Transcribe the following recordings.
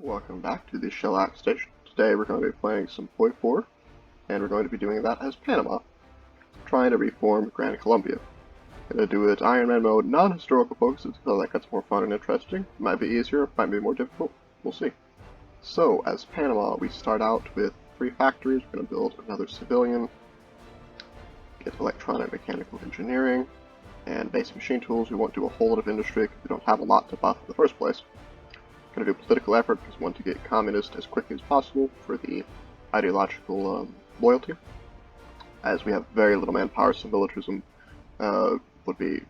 Welcome back to the Shellac Station. Today we're going to be playing some HOI4, and we're going to be doing that as Panama, trying to reform Gran Columbia. Gonna do it Iron Man mode, non-historical focuses, because that gets more fun and interesting. Might be easier, might be more difficult, we'll see. So, as Panama, we start out with 3 factories. We're going to build another civilian, get electronic mechanical engineering, and basic machine tools. We won't do a whole lot of industry because we don't have a lot to buff in the first place. Going to do political effort because we want to get communist as quickly as possible for the ideological loyalty. As we have very little manpower, so militarism would be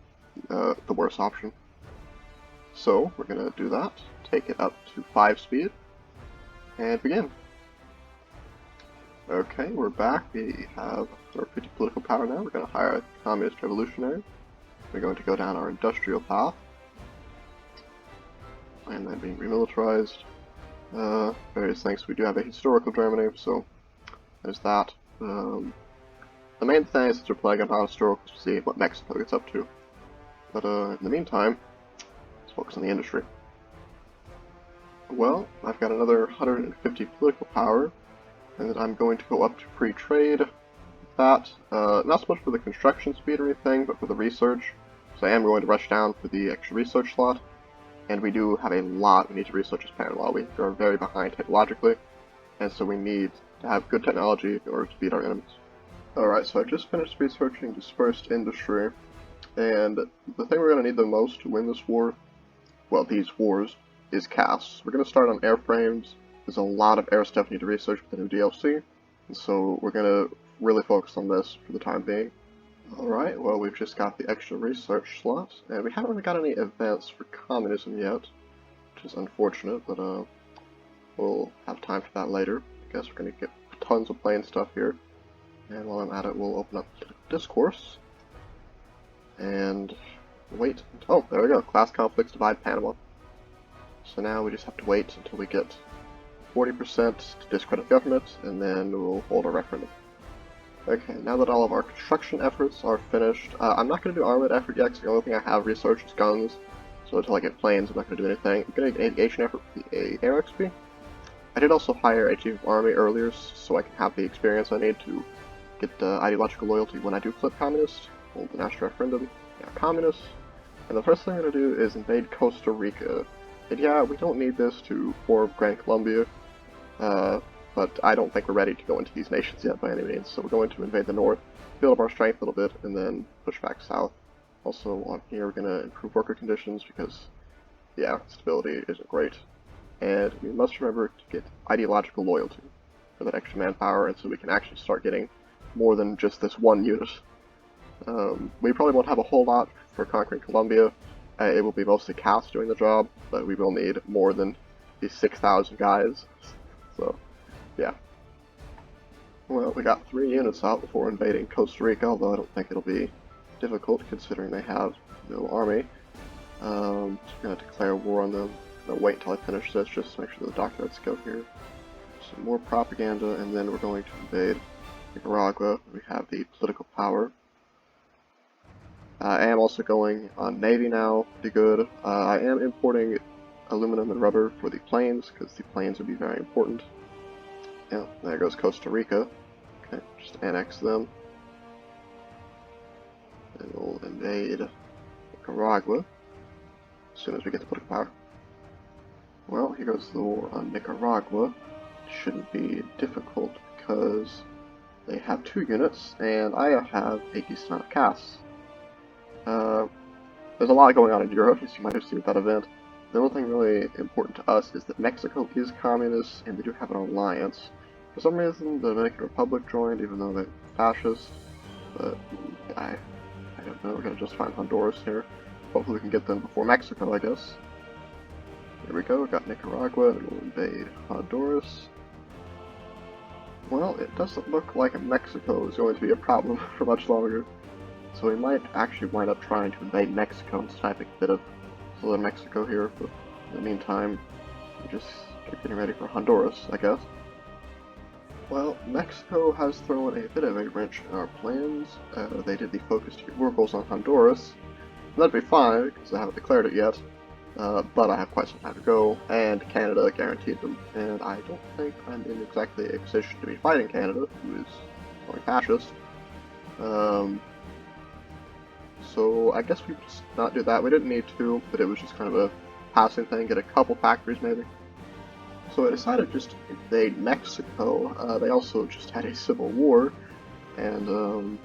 the worst option. So we're going to do that, take it up to 5 speed, and begin. Okay, we're back. We have our 50 political power now. We're going to hire a communist revolutionary. We're going to go down our industrial path. And then being remilitarized. Various things. We do have a historical Germany, so there's that. The main thing is, since we're playing on non-historical, to see what Mexico gets up to. But in the meantime, let's focus on the industry. Well, I've got another 150 political power, and I'm going to go up to free trade. That, not so much for the construction speed or anything, but for the research. So I am going to rush down for the extra research slot. And we do have a lot we need to research as Panama. We are very behind technologically, and so we need to have good technology in order to beat our enemies. Alright, so I just finished researching dispersed industry, and the thing we're going to need the most to win this war, well, these wars, is casts. We're going to start on airframes. There's a lot of air stuff we need to research with the new DLC, and so we're going to really focus on this for the time being. Alright, well, we've just got the extra research slots, and we haven't really got any events for communism yet, which is unfortunate, but we'll have time for that later. I guess we're going to get tons of plain stuff here, and while I'm at it, we'll open up discourse, and wait. Oh, there we go, class conflicts divide Panama. So now we just have to wait until we get 40% to discredit government, and then we'll hold a referendum. Okay, now that all of our construction efforts are finished, I'm not going to do armament effort yet, because the only thing I have researched is guns, so until I get planes, I'm not going to do anything. I'm going to get aviation effort for the air XP. I did also hire a chief of army earlier, so I can have the experience I need to get ideological loyalty when I do flip communist, hold the national referendum, yeah, communist, and the first thing I'm going to do is invade Costa Rica. And yeah, we don't need this to form Gran Columbia, but I don't think we're ready to go into these nations yet by any means, so we're going to invade the north, build up our strength a little bit, and then push back south. Also, on here we're going to improve worker conditions because, yeah, stability isn't great. And we must remember to get ideological loyalty for that extra manpower, and so we can actually start getting more than just this one unit. We probably won't have a whole lot for conquering Colombia. It will be mostly casts doing the job, but we will need more than these 6,000 guys. So, yeah. Well, we got 3 units out before invading Costa Rica, although I don't think it'll be difficult considering they have no army. So I'm going to declare war on them. I'm going to wait until I finish this just to make sure the documents go here. Some more propaganda, and then we're going to invade Nicaragua. We have the political power. I am also going on Navy now, pretty good. I am importing aluminum and rubber for the planes, because the planes would be very important. Yeah, there goes Costa Rica. Okay, just annex them. And we'll invade Nicaragua as soon as we get the political power. Well, here goes the war on Nicaragua. It shouldn't be difficult because they have 2 units, and I have a decent amount of casts. There's a lot going on in Europe, as you might have seen at that event. The only thing really important to us is that Mexico is communist, and they do have an alliance. For some reason, the Dominican Republic joined, even though they're fascist. But I don't know. We're gonna just find Honduras here. Hopefully, we can get them before Mexico, I guess. Here we go. We got Nicaragua, and we'll invade Honduras. Well, it doesn't look like Mexico is going to be a problem for much longer. So we might actually wind up trying to invade Mexico and sniping a bit of southern Mexico here, but in the meantime, we just keep getting ready for Honduras, I guess. Well, Mexico has thrown a bit of a wrench in our plans. They did the focused workers on Honduras. That'd be fine, because I haven't declared it yet. but I have quite some time to go, and Canada guaranteed them, and I don't think I'm in exactly a position to be fighting Canada, who is going fascist. So I guess we just not do that. We didn't need to, but it was just kind of a passing thing, get a couple factories maybe. So I decided just to invade Mexico. They also just had a civil war, and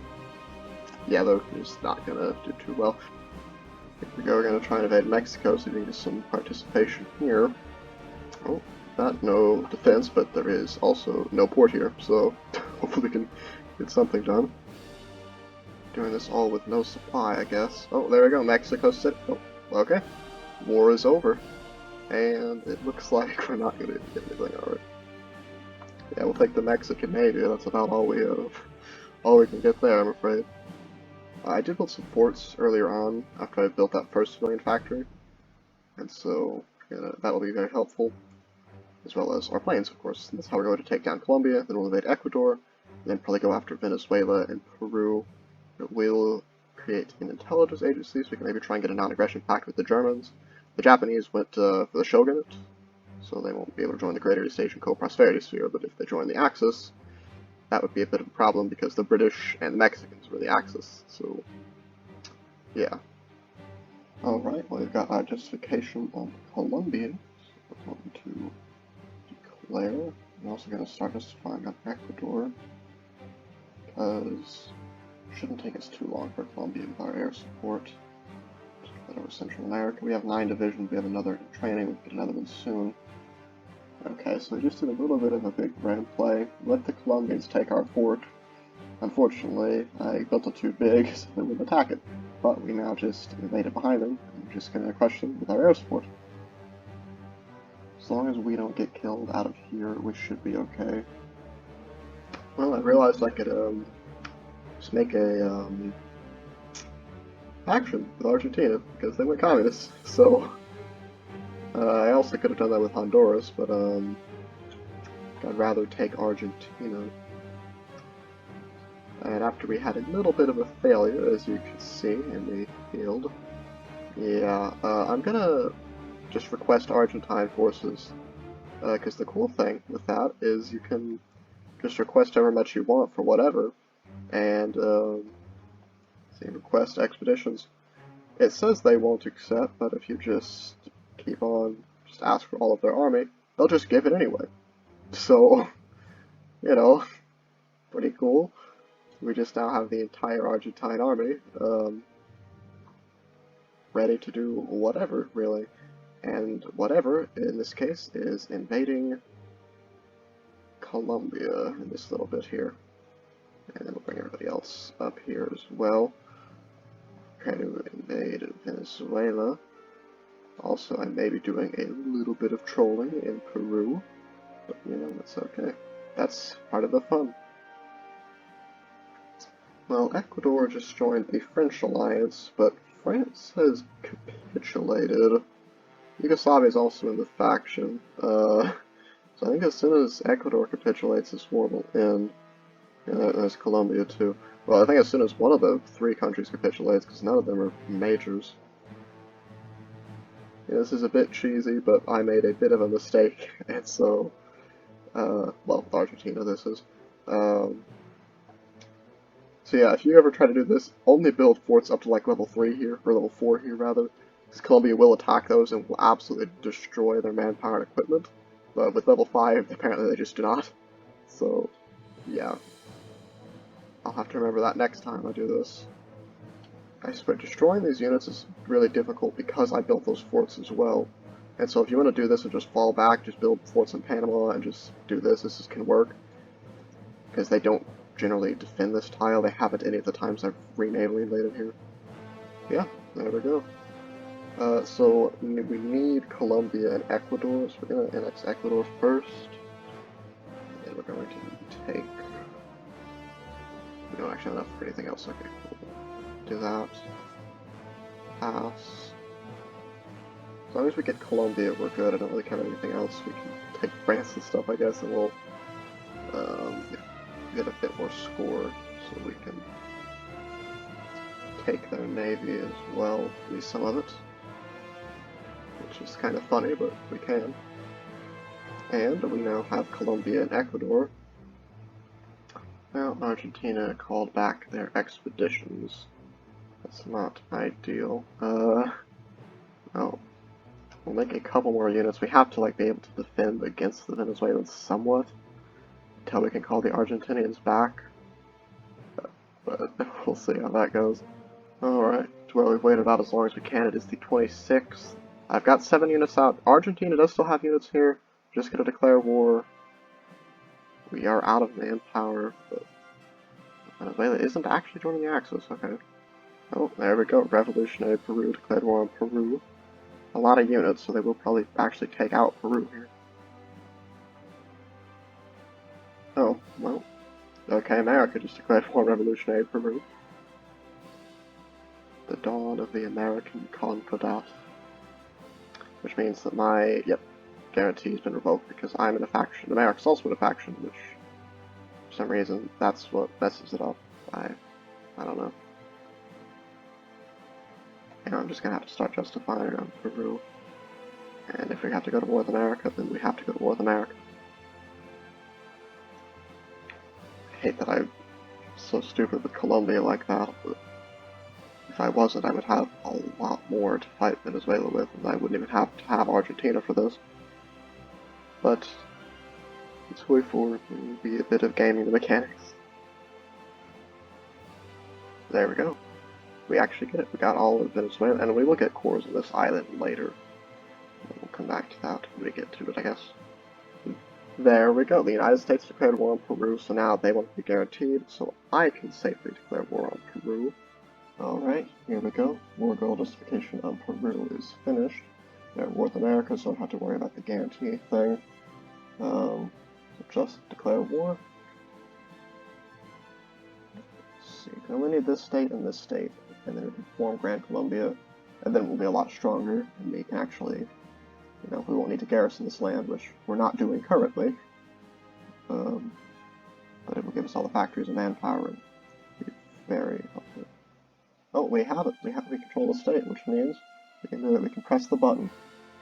yeah, they're just not gonna do too well. Here we go, we're gonna try and invade Mexico, so we can get some participation here. Oh, not no defense, but there is also no port here, so hopefully we can get something done. Doing this all with no supply, I guess. Oh, there we go, Mexico City. Oh, okay. War is over. And it looks like we're not gonna get anything, alright. Yeah, we'll take the Mexican Navy, that's about all we can get there, I'm afraid. I did build some forts earlier on, after I built that first civilian factory. And so, yeah, that will be very helpful. As well as our planes, of course. And that's how we're going to take down Colombia, then we'll invade Ecuador, and then probably go after Venezuela and Peru. We'll create an intelligence agency, so we can maybe try and get a non-aggression pact with the Germans. The Japanese went for the Shogunate, so they won't be able to join the Greater East Asian Co-Prosperity Sphere, but if they join the Axis, that would be a bit of a problem because the British and the Mexicans were the Axis, so yeah. Alright, well, we've got our justification on Colombia, so we're going to declare. We're also going to start justifying on Ecuador, because it shouldn't take us too long for Colombia with our air support. Over Central America. We have 9 divisions, we have another in training, we'll get another one soon. Okay, so we just did a little bit of a big grand play. Let the Colombians take our fort. Unfortunately, I built it too big, so they wouldn't attack it. But we now just invaded behind them, and we're just gonna crush them with our air support. As long as we don't get killed out of here, we should be okay. Well, I realized I could, just make a, action with Argentina, because they went communist, so I also could have done that with Honduras, but I'd rather take Argentina. And after we had a little bit of a failure, as you can see in the field, yeah, I'm gonna just request Argentine forces, because the cool thing with that is you can just request however much you want for whatever, and see, request expeditions. It says they won't accept, but if you just keep on, just ask for all of their army, they'll just give it anyway. So, you know, pretty cool. We just now have the entire Argentine army, ready to do whatever, really. And whatever, in this case, is invading Colombia in this little bit here. And then we'll bring everybody else up here as well. Trying to invade Venezuela. Also, I may be doing a little bit of trolling in Peru, but you know, that's okay. That's part of the fun. Well, Ecuador just joined the French alliance, but France has capitulated. Yugoslavia is also in the faction, so I think as soon as Ecuador capitulates, this war will end. Yeah, there's Colombia too. Well, I think as soon as one of the 3 countries capitulates, because none of them are majors. Yeah, this is a bit cheesy, but I made a bit of a mistake, and so, well, Argentina this is. So yeah, if you ever try to do this, only build forts up to like level 3 here, or level 4 here rather, because Colombia will attack those and will absolutely destroy their manpower and equipment. But with level 5, apparently they just do not. So, yeah. I'll have to remember that next time I do this. I swear, destroying these units is really difficult because I built those forts as well. And so if you want to do this and just fall back, just build forts in Panama and just do this, this can work. Because they don't generally defend this tile, they haven't any of the times I've re-navally invaded here. Yeah, there we go. So we need Colombia and Ecuador, so we're going to annex Ecuador first. And then we're going to take... We don't actually have enough for anything else, okay, cool. Do that. Pass. As long as we get Colombia, we're good. I don't really care about anything else. We can take France and stuff, I guess, and we'll get a bit more score, so we can take their navy as well, at least some of it. which is kind of funny, but we can. And we now have Colombia and Ecuador. Well, Argentina called back their expeditions. That's not ideal. Well, we'll make a couple more units. We have to like be able to defend against the Venezuelans somewhat until we can call the Argentinians back. But we'll see how that goes. Alright, well, we've waited out as long as we can. It is the 26th. I've got 7 units out. Argentina does still have units here. Just gonna declare war. We are out of manpower, but Venezuela isn't actually joining the Axis. Okay. Oh, there we go. Revolutionary Peru declared war on Peru. A lot of units, so they will probably actually take out Peru here. Oh, well. Okay, America just declared war on Revolutionary Peru. The dawn of the American Concordat. Which means that my, guarantee has been revoked because I'm in a faction. America's also in a faction, which, for some reason, that's what messes it up. I don't know. I'm just gonna have to start justifying it on Peru. And if we have to go to war with America, then we have to go to war with America. I hate that I'm so stupid with Colombia like that, but if I wasn't, I would have a lot more to fight Venezuela with, and I wouldn't even have to have Argentina for this. But it's HOI4, it will be a bit of gaming the mechanics. There we go. We actually get it. We got all of Venezuela, and we will get cores on this island later. We'll come back to that when we get to it, I guess. There we go. The United States declared war on Peru, so now they want to be guaranteed, so I can safely declare war on Peru. Alright, here we go. War goal justification on Peru is finished. They're war with America, so I don't have to worry about the guarantee thing. So just declare war. Let's see, we only need this state and this state, and then we can form Gran Columbia, and then we'll be a lot stronger, and we can actually, we won't need to garrison this land, which we're not doing currently. But it will give us all the factories and manpower, and be very helpful. Oh, we have it. We control the state, which means we can do it. We can press the button.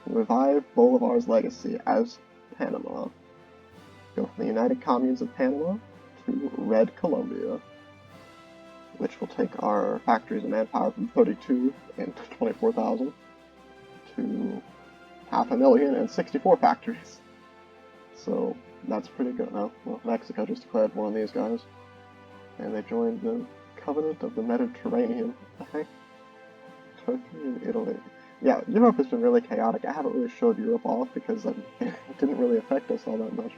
Revive Bolivar's legacy as Panama. Go from the United Communes of Panama to Red Columbia, which will take our factories and manpower from 32 and 24,000 to 500,000 and 64 factories. So that's pretty good. Oh, well, Mexico just declared war on these guys, and they joined the Covenant of the Mediterranean. What the heck? Turkey and Italy. Yeah, Europe has been really chaotic. I haven't really showed Europe off because it didn't really affect us all that much.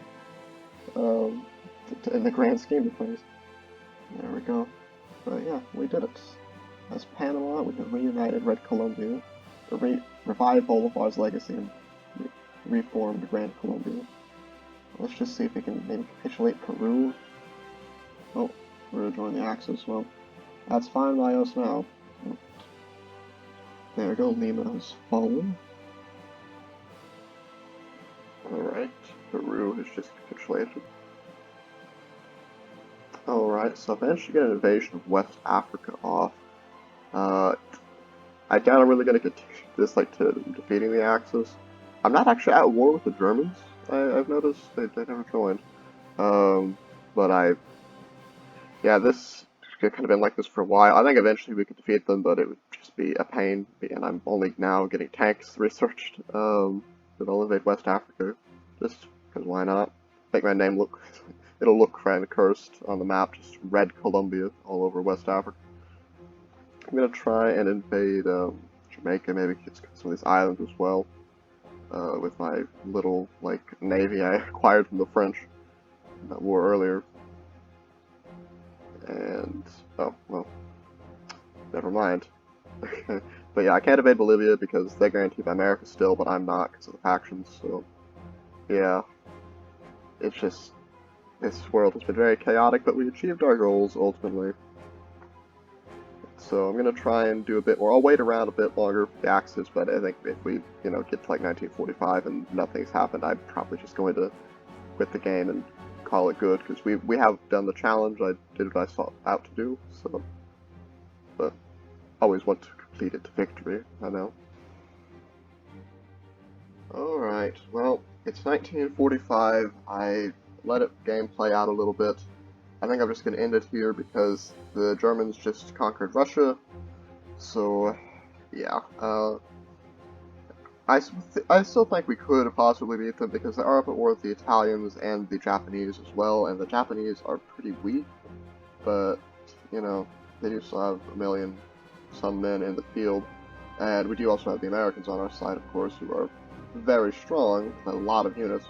In the grand scheme of things. There we go. But yeah, we did it. As Panama, we have reunited Red Columbia, revived Bolivar's legacy, and reformed Gran Columbia. Let's just see if we can maybe capitulate Peru. Oh, we're gonna join the Axis. Well, that's fine by us now. There we go, Lima has fallen. Alright, Peru has just capitulated. Alright, so I managed to get an invasion of West Africa off. I doubt I'm really going to get this to defeating the Axis. I'm not actually at war with the Germans, I've noticed. They never joined. This could kind of been like this for a while. I think eventually we could defeat them, but it would just be a pain, and I'm only now getting tanks researched. That I'll invade West Africa, just because why not? Make my name look, it'll look kind of cursed on the map, just Red Columbia all over West Africa. I'm gonna try and invade Jamaica, maybe get some of these islands as well, with my little, navy I acquired from the French in that war earlier. And, oh, well, never mind. But yeah, I can't invade Bolivia because they're guaranteed by America still, but I'm not because of the factions, so, yeah. It's just, this world has been very chaotic, but we achieved our goals, ultimately. So I'm gonna try and do a bit more. I'll wait around a bit longer for the Axis, but I think if we, get to 1945 and nothing's happened, I'm probably just going to quit the game and call it good, because we have done the challenge. I did what I sought out to do, so, but always want to complete it to victory, I know. Alright, well, it's 1945. I let it game play out a little bit. I think I'm just going to end it here because the Germans just conquered Russia. So, yeah. I still think we could possibly beat them because they are up at war with the Italians and the Japanese as well, and the Japanese are pretty weak, but, you know, they do still have a million some men in the field, and we do also have the Americans on our side, of course, who are very strong, with a lot of units,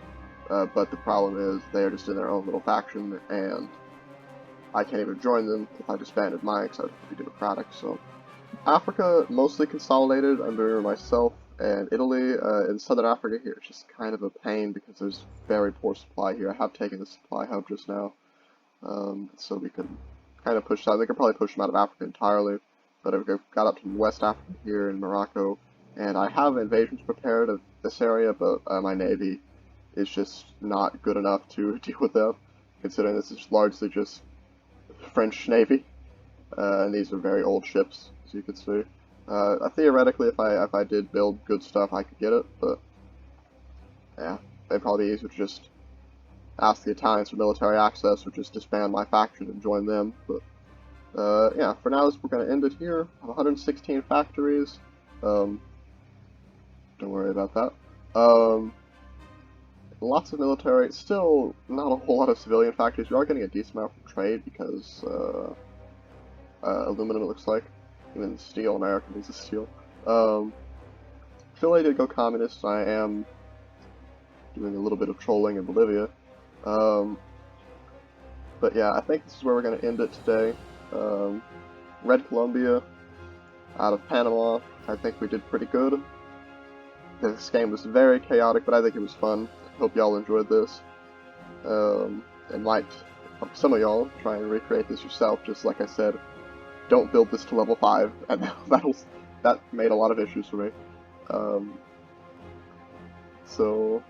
but the problem is they are just in their own little faction, and I can't even join them if I disbanded mine, because I would have to be democratic, so Africa mostly consolidated under myself and Italy. In southern Africa here, it's just kind of a pain because there's very poor supply here. I have taken the supply hub just now, so we can kind of push that. We could probably push them out of Africa entirely, but I've got up to West Africa here in Morocco, and I have invasions prepared of this area, but my navy is just not good enough to deal with them, considering this is largely just French navy. And these are very old ships, as you can see. Theoretically, if I did build good stuff, I could get it, but yeah, it'd probably be easier to just ask the Italians for military access, or just disband my faction and join them. But yeah, for now, we're going to end it here. I have 116 factories. Don't worry about that. Lots of military. Still, not a whole lot of civilian factories. We are getting a decent amount from trade because aluminum, it looks like. Even steel, America needs steel. Chile did go communist, I am doing a little bit of trolling in Bolivia. But yeah, I think this is where we're going to end it today. Red Columbia, out of Panama, I think we did pretty good. This game was very chaotic, but I think it was fun. Hope y'all enjoyed this. And might, some of y'all, try and recreate this yourself, just like I said. Don't build this to level 5, and that made a lot of issues for me. So,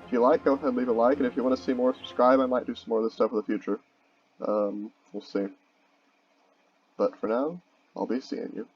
if you like, go ahead and leave a like, and if you want to see more, subscribe. I might do some more of this stuff in the future. We'll see. But for now, I'll be seeing you.